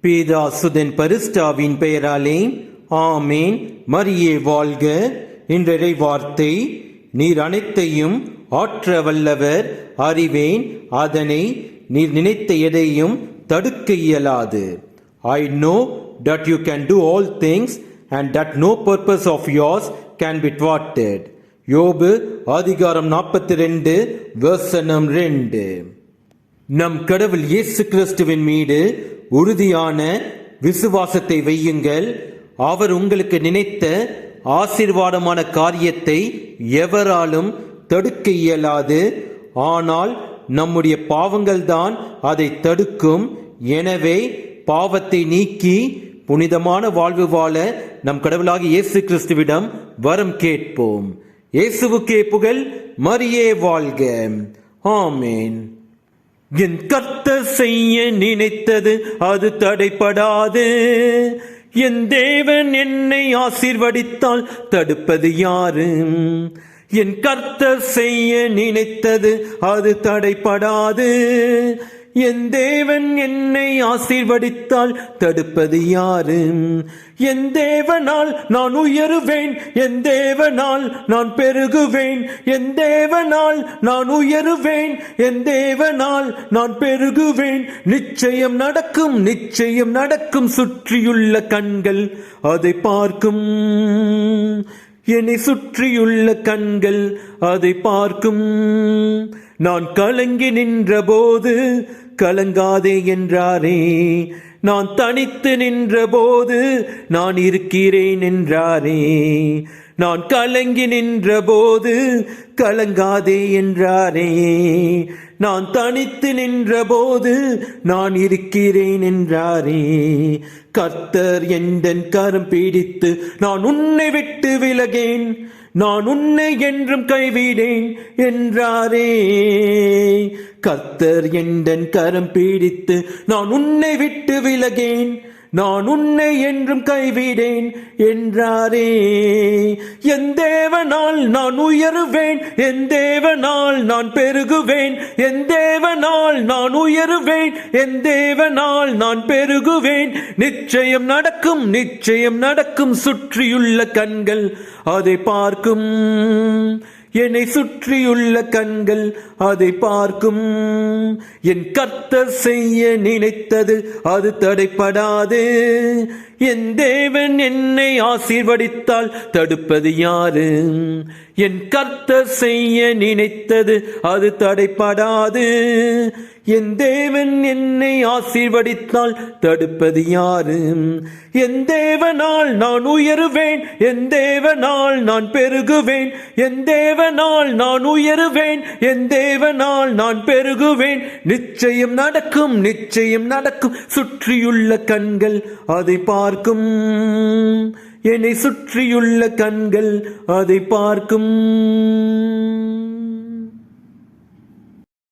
பிதா சுதன் பரிசுத்தாவின் பெயராலே ஆமேன். மரியே வாழ்க. இன்றைய வார்த்தை, நீர் அனைத்தையும் ஆற்ற வல்லவர், அறிவேன், அதனை நீர் நினைத்த எதையும் தடுக்க இயலாது. I know that you can do all things and that no purpose of yours can be thwarted. யோபு அதிகாரம் 42 வசனம் 2. நம் கடவுள் இயேசு கிறிஸ்துவின் மீது உறுதியான விசுவாசத்தை வையுங்கள். அவர் உங்களுக்கு நினைத்த ஆசீர்வாதமான காரியத்தை எவராலும் தடுக்க இயலாது. ஆனால் நம்முடைய பாவங்கள் தான் அதை தடுக்கும். எனவே பாவத்தை நீக்கி புனிதமான வாழ்வு வாழ நம் கடவுளாகிய இயேசு கிறிஸ்துவிடம் வரம் கேட்போம். இயேசுவுக்கே புகழ். மரியே வாழ்க. ஆமேன். என் கர்த்தர் செய்ய நினைத்தது அது தடைபடாது. என் தேவன் என்னை ஆசீர்வதித்தால் தடுப்பது யாரு? என் கர்த்தர் செய்ய நினைத்தது அது தடைபடாது. என் தேவன் என்னை ஆசீர்வதித்தால் தடுப்பது யாரு? என் தேவனால் நான் உயருவேன், என் தேவனால் நான் பெருகுவேன், என் தேவனால் நான் உயருவேன், என் தேவனால் நான் பெருகுவேன். நிச்சயம் நடக்கும், நிச்சயம் நடக்கும். சுற்றியுள்ள கண்கள் அதை பார்க்கும். என்னை சுற்றியுள்ள கண்கள் அதை பார்க்கும். நான் கலங்கி நின்ற போது கலங்காதே என்றாரே. நான் தனித்து நின்ற போது நான் இருக்கிறேன் என்றாரே. நான் கலங்கி நின்ற போது கலங்காதே என்றாரே. நான் தனித்து நின்ற போது நான் இருக்கிறேன் என்றாரே. கர்த்தர் எந்தன் கரம் பிடித்து நான் உன்னை விட்டு விலகேன், நான் உன்னை என்றும் கைவிடேன் என்றாரே. கர்த்தர் எந்தன் கரம் பிடித்து நான் உன்னை விட்டு விலகேன், நான் உன்னை என்றும் கைவிடேன் என்றாரே. என் தேவனால் நான் உயருவேன், என் தேவனால் நான் பெருகுவேன், என் தேவனால் நான் உயருவேன், என் தேவனால் நான் பெருகுவேன். நிச்சயம் நடக்கும், நிச்சயம் நடக்கும். சுற்றியுள்ள கண்கள் அதை பார்க்கும். என்னை சுற்றியுள்ள கண்கள் அதை பார்க்கும். என் கர்த்தர் செய்ய நினைத்தது அது தடைபடாது. என் தேவன் என்னை ஆசீர்வதித்தால் தடுப்பது யாரு? என் கர்த்தர் செய்ய நினைத்தது அது தடைபடாது. என் தேவன் என்னை ஆசீர்வதித்தால் தடுப்பது யாரு? என் தேவனால் நான் உயருவேன், என் தேவனால் நான் பெருகுவேன், என் தேவனால் நான் உயருவேன், என் தேவனால் நான் பெருகுவேன். நிச்சயம் நடக்கும், நிச்சயம் நடக்கும். சுற்றியுள்ள கண்கள் அதை பார்க்கும். என்னை சுற்றியுள்ள கண்கள் அதை பார்க்கும்.